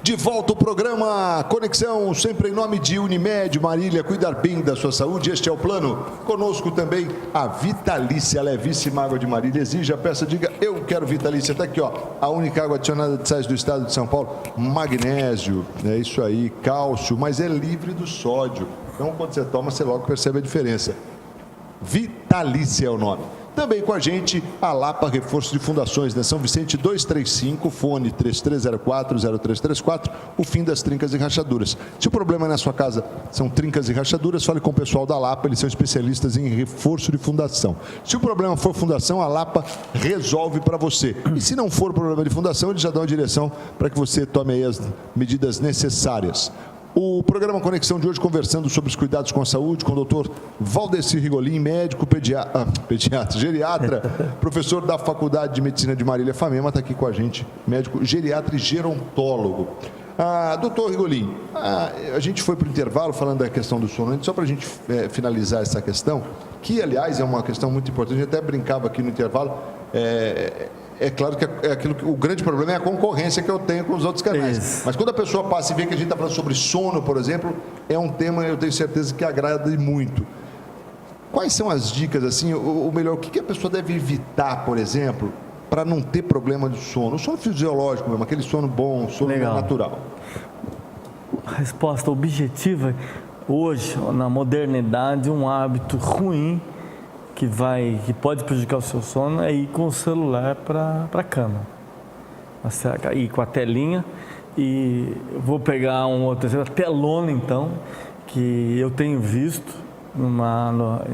De volta o programa Conexão, sempre em nome de Unimed, Marília, cuidar bem da sua saúde, este é o plano. Conosco também a Vitalícia, levíssima água de Marília, exija, peça, diga, eu quero Vitalícia, tá aqui ó, a única água adicionada de sais do estado de São Paulo, magnésio, é isso aí, cálcio, mas é livre do sódio, então quando você toma, você logo percebe a diferença. Vitalícia é o nome. Também com a gente, a Lapa Reforço de Fundações, né? São Vicente 235, fone 3304-0334, o fim das trincas e rachaduras. Se o problema na sua casa são trincas e rachaduras, fale com o pessoal da Lapa, eles são especialistas em reforço de fundação. Se o problema for fundação, a Lapa resolve para você. E se não for problema de fundação, eles já dão a direção para que você tome aí as medidas necessárias. O programa Conexão de hoje conversando sobre os cuidados com a saúde com o doutor Valdeci Rigolin, médico, pediatra, geriatra, professor da Faculdade de Medicina de Marília Famema, está aqui com a gente, médico, geriatra e gerontólogo. Doutor Rigolin, a gente foi para o intervalo falando da questão do sono, só para a gente finalizar essa questão, que aliás é uma questão muito importante, a gente até brincava aqui no intervalo, é claro que o grande problema é a concorrência que eu tenho com os outros canais. Isso. Mas quando a pessoa passa e vê que a gente está falando sobre sono, por exemplo, é um tema, eu tenho certeza, que agrada muito. Quais são as dicas, assim, o melhor, o que a pessoa deve evitar, por exemplo, para não ter problema de sono? O sono fisiológico mesmo, aquele sono bom, sono natural. A resposta objetiva, hoje, na modernidade, um hábito ruim que pode prejudicar o seu sono é ir com o celular para a cama. Ir com a telinha, e vou pegar um outro exemplo, a telona então, que eu tenho visto,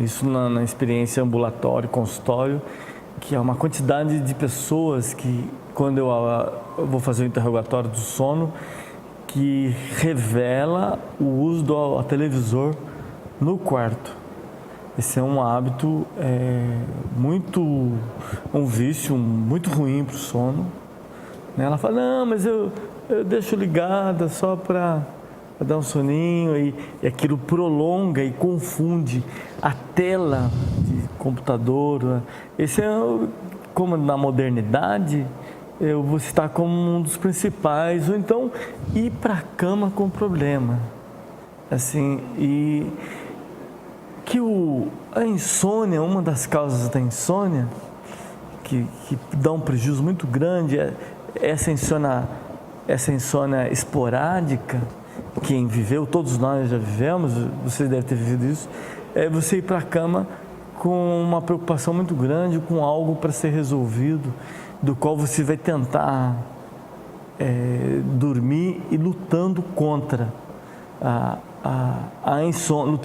isso na experiência ambulatório, consultório, que é uma quantidade de pessoas que, quando eu vou fazer o interrogatório do sono, que revela o uso do televisor no quarto. Esse é um hábito um vício muito ruim para o sono. Ela fala, não, mas eu deixo ligada só para dar um soninho, e aquilo prolonga e confunde a tela de computador. Esse como na modernidade, eu vou citar como um dos principais, ou então ir para a cama com problema. Assim, a insônia, uma das causas da insônia, que dá um prejuízo muito grande, essa insônia esporádica, quem viveu, todos nós já vivemos, você deve ter vivido isso, é você ir para a cama com uma preocupação muito grande, com algo para ser resolvido, do qual você vai tentar dormir e lutando contra a insônia,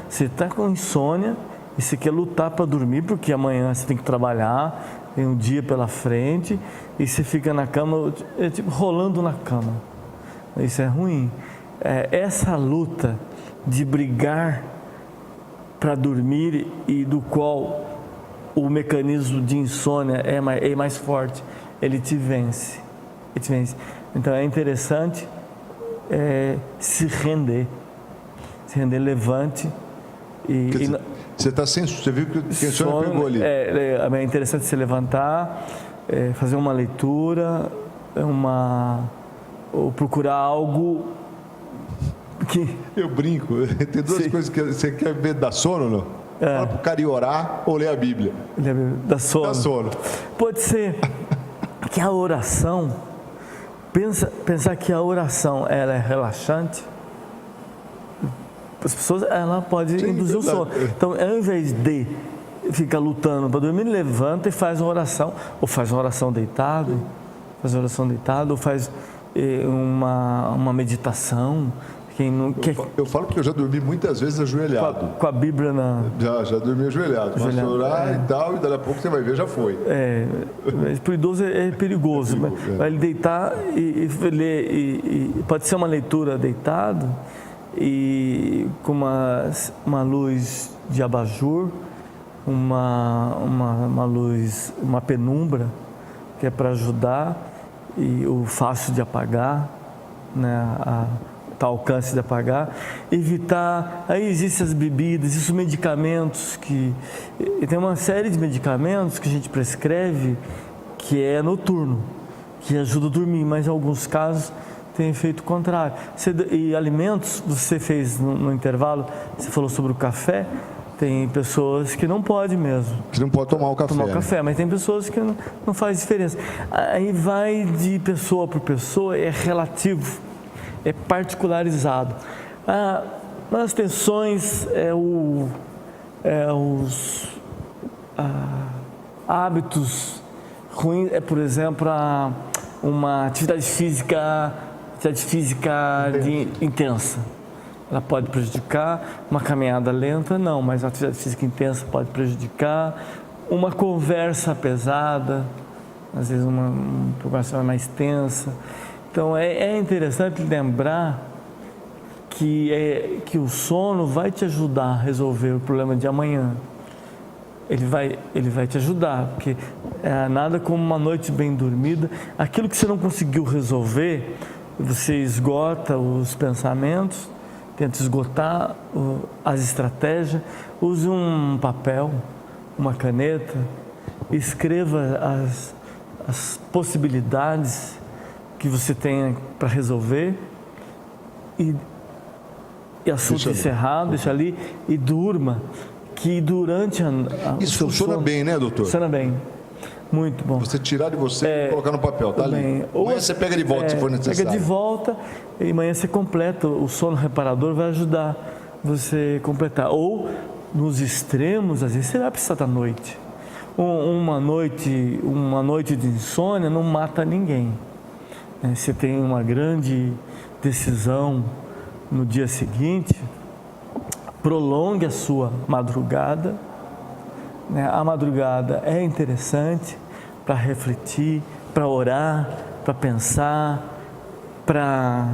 você está com insônia e você quer lutar para dormir, porque amanhã você tem que trabalhar, tem um dia pela frente, e você fica na cama, tipo rolando na cama. Isso é ruim. Essa luta de brigar para dormir, e do qual o mecanismo de insônia é mais forte, ele te vence. Então é interessante se render, levante. Você viu que o sono pegou ali. É interessante se levantar, fazer uma leitura, ou procurar algo que... Eu brinco, tem duas coisas que você quer ver, dar sono ou não? Fala para o cara ir orar ou ler a Bíblia. Dá sono. Dá sono. Pode ser que a oração, pensar que a oração ela é relaxante, as pessoas, ela pode induzir o sono. Então, ao invés de ficar lutando para dormir, levanta e faz uma oração, ou faz uma oração deitado, ou faz uma meditação. Eu falo que eu já dormi muitas vezes ajoelhado. Com a Bíblia na... Já dormi ajoelhado. Mas orar e tal, e daqui a pouco você vai ver, já foi. Mas para o idoso é perigoso. Vai ele deitar e ler, pode ser uma leitura deitado, e com uma luz de abajur, uma luz, uma penumbra, que é para ajudar, e o fácil de apagar, né, alcance de apagar, evitar, aí existem as bebidas, existem os medicamentos, tem uma série de medicamentos que a gente prescreve que é noturno, que ajuda a dormir, mas em alguns casos tem efeito contrário. E alimentos, você fez no intervalo, você falou sobre o café, tem pessoas que não podem mesmo. Que não pode tomar o café. Tomar o café, mas tem pessoas que não faz diferença. Aí vai de pessoa por pessoa, é relativo, é particularizado. Nas tensões, os hábitos ruins, por exemplo, uma atividade física intensa. Ela pode prejudicar. Uma caminhada lenta, não, mas a atividade física intensa pode prejudicar. Uma conversa pesada, às vezes uma conversa mais tensa. Então é interessante lembrar que o sono vai te ajudar a resolver o problema de amanhã. Ele vai te ajudar, porque nada como uma noite bem dormida. Aquilo que você não conseguiu resolver, você esgota os pensamentos, tenta esgotar as estratégias, use um papel, uma caneta, escreva as possibilidades que você tem para resolver e assunto encerrado, deixa ali e durma, que durante Isso funciona bem, né, doutor? Funciona bem, muito bom. Você tirar de você e colocar no papel, tá ali. Amanhã você pega de volta se for necessário. Pega de volta e amanhã você completa. O sono reparador vai ajudar você a completar. Ou, nos extremos, às vezes você vai precisar da noite. Uma noite de insônia não mata ninguém. Você tem uma grande decisão no dia seguinte, prolongue a sua madrugada. A madrugada é interessante para refletir, para orar, para pensar, para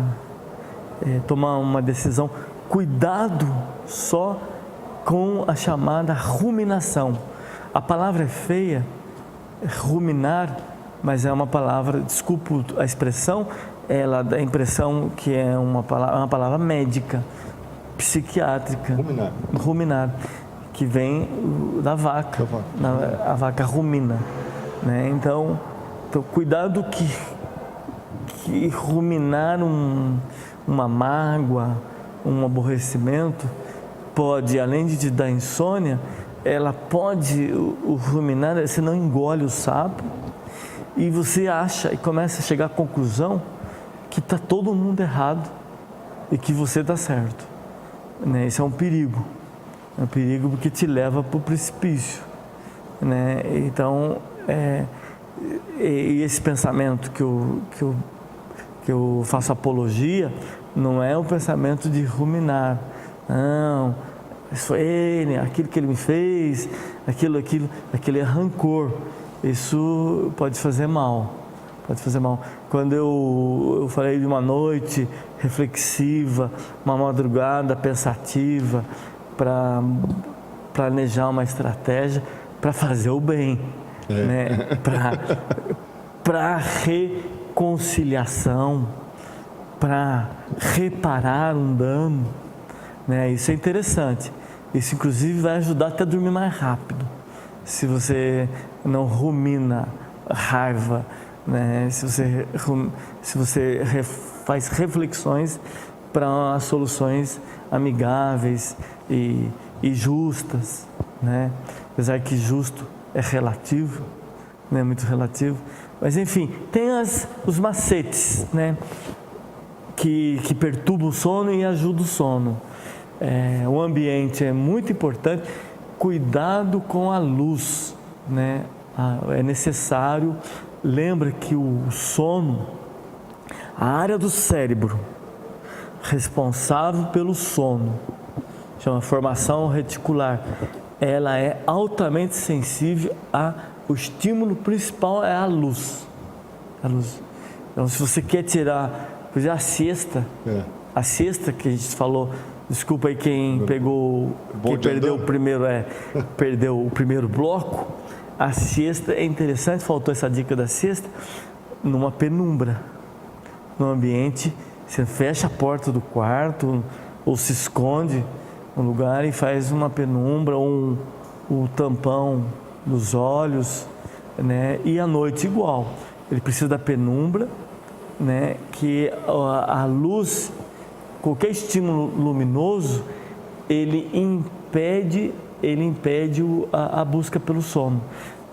tomar uma decisão. Cuidado só com a chamada ruminação. A palavra é feia, ruminar, mas é uma palavra, desculpa a expressão, ela dá a impressão que é uma palavra médica, psiquiátrica. Ruminar, que vem da vaca. A vaca rumina, né? Então cuidado que ruminar uma mágoa, um aborrecimento pode, além de te dar insônia, ela pode, o ruminar, você não engole o sapo e você acha e começa a chegar à conclusão que está todo mundo errado e que você está certo, né? Isso é um perigo porque te leva para o precipício, né? Então, e esse pensamento que eu faço apologia não é o pensamento de ruminar, não, isso foi ele, aquilo que ele me fez, aquele é rancor, isso pode fazer mal. Quando eu falei de uma noite reflexiva, uma madrugada pensativa, para planejar uma estratégia para fazer o bem, né? Para reconciliação, para reparar um dano, né? Isso é interessante. Isso inclusive vai ajudar até a dormir mais rápido, se você não rumina raiva, né? Se você faz reflexões para soluções amigáveis e justas, né? Apesar que justo é relativo, né? Muito relativo, mas enfim, tem os macetes, né? Que perturbam o sono e ajudam o sono. O ambiente é muito importante. Cuidado com a luz, né? É necessário. Lembra que o sono, a área do cérebro responsável pelo sono, chama formação reticular, ela é altamente sensível o estímulo principal é a luz. Então, se você quer tirar, por exemplo, a siesta que a gente falou, desculpa aí quem perdeu o primeiro, perdeu o primeiro bloco, a siesta é interessante, faltou essa dica da siesta, numa penumbra, no ambiente, você fecha a porta do quarto ou se esconde no lugar e faz uma penumbra ou um tampão nos olhos, né? E à noite igual, ele precisa da penumbra né, que a luz, qualquer estímulo luminoso, ele impede a busca pelo sono.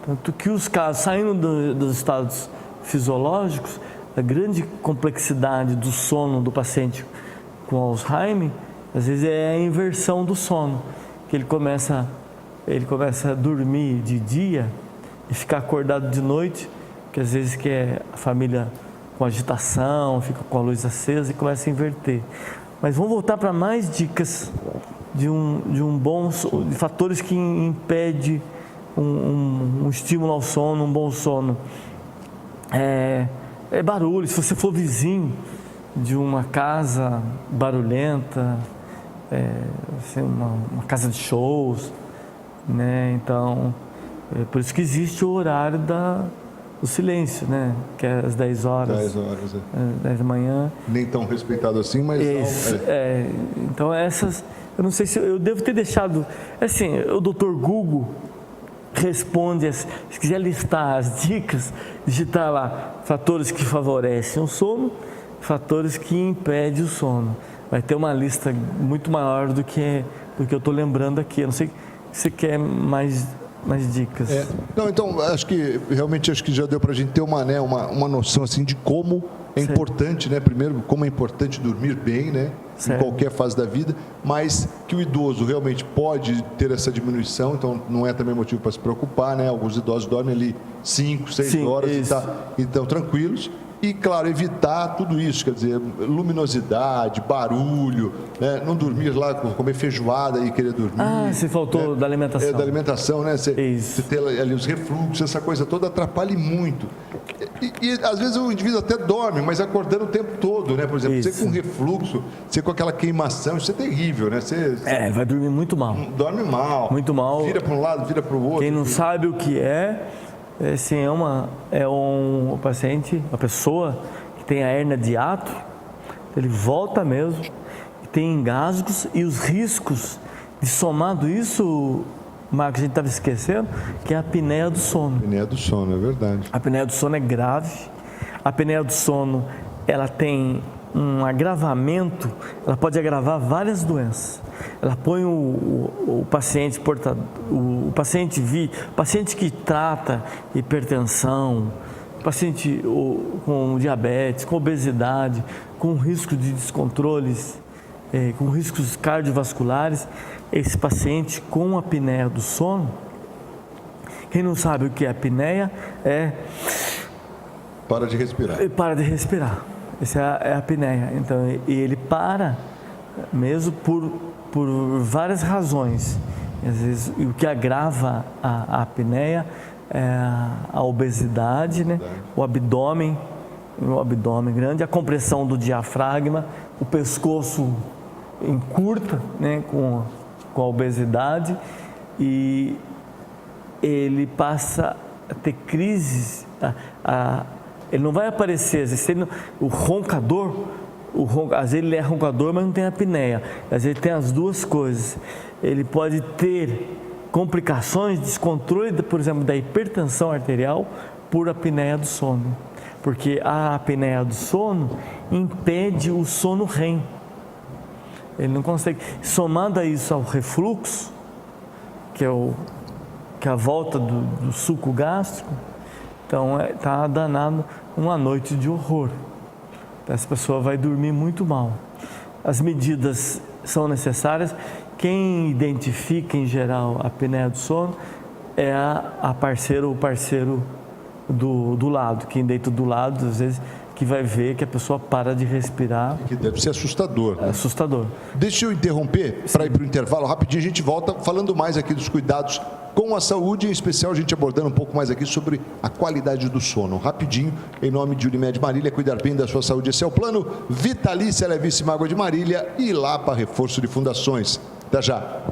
Tanto que os casos, saindo dos estados fisiológicos, a grande complexidade do sono do paciente com Alzheimer, às vezes é a inversão do sono, que ele começa a dormir de dia e ficar acordado de noite, que às vezes quer a família com agitação, fica com a luz acesa e começa a inverter. Mas vamos voltar para mais dicas de fatores que impedem um estímulo ao sono, um bom sono. Barulho. Se você for vizinho de uma casa barulhenta, uma casa de shows, né? Então, por isso que existe o horário do silêncio, né? Que é às 10 horas. 10 horas, 10 da manhã. Nem tão respeitado assim, mas... Então, essas... Eu não sei se eu devo ter deixado... Assim, o Dr. Google responde, se quiser listar as dicas, digitar lá fatores que favorecem o sono, fatores que impedem o sono. Vai ter uma lista muito maior do que eu estou lembrando aqui. Eu não sei se você quer mais dicas. Não, então, acho que já deu para a gente ter uma noção assim, de como é importante, né? Primeiro, como é importante dormir bem, né? Em qualquer fase da vida, mas que o idoso realmente pode ter essa diminuição, então não é também motivo para se preocupar, né? Alguns idosos dormem ali 5, 6 horas e estão tranquilos. E, claro, evitar tudo isso, quer dizer, luminosidade, barulho, né? Não dormir lá, comer feijoada e querer dormir. Você faltou, né? Da alimentação. Da alimentação, né? Você ter ali os refluxos, essa coisa toda atrapalha muito. E às vezes o indivíduo até dorme, mas acordando o tempo todo, né? Por exemplo, você com refluxo, você com aquela queimação, isso é terrível, né? Você vai dormir muito mal. Dorme mal. Muito mal. Vira para um lado, vira para o outro. Quem não sabe o que um paciente, uma pessoa que tem a hérnia de hiato, ele volta mesmo, tem engasgos e os riscos de somado isso, Marcos, a gente estava esquecendo, que é a apneia do sono. A apneia do sono, é verdade. A apneia do sono é grave. A apneia do sono, ela tem um agravamento, ela pode agravar várias doenças. Ela põe o paciente o paciente que trata hipertensão, paciente com diabetes, com obesidade, com risco de descontroles, com riscos cardiovasculares, esse paciente com apneia do sono, quem não sabe o que é apneia, para de respirar. Para de respirar. Essa é a apneia. Então, ele para mesmo por várias razões. Às vezes, o que agrava a apneia é a obesidade, né? O abdômen grande, a compressão do diafragma, o pescoço encurta, né? Com a obesidade, e ele passa a ter crises. Ele não vai aparecer, às vezes, o roncador, às vezes ele é roncador, mas não tem apneia. Às vezes ele tem as duas coisas. Ele pode ter complicações, descontrole, por exemplo, da hipertensão arterial por apneia do sono. Porque a apneia do sono impede o sono REM. Ele não consegue. Somando a isso ao refluxo, que é a volta do suco gástrico, então está danado uma noite de horror. Essa pessoa vai dormir muito mal. As medidas são necessárias. Quem identifica em geral a apneia do sono é a parceira ou parceiro do lado. Quem deita do lado, às vezes, que vai ver que a pessoa para de respirar. Que deve ser assustador. É assustador. Deixa eu interromper para ir para o intervalo rapidinho. A gente volta falando mais aqui dos cuidados com a saúde, em especial a gente abordando um pouco mais aqui sobre a qualidade do sono. Rapidinho, em nome de Unimed Marília, cuidar bem da sua saúde, esse é o plano. Vitalícia Levíssima Água de Marília e Lapa Reforço de Fundações. Até já.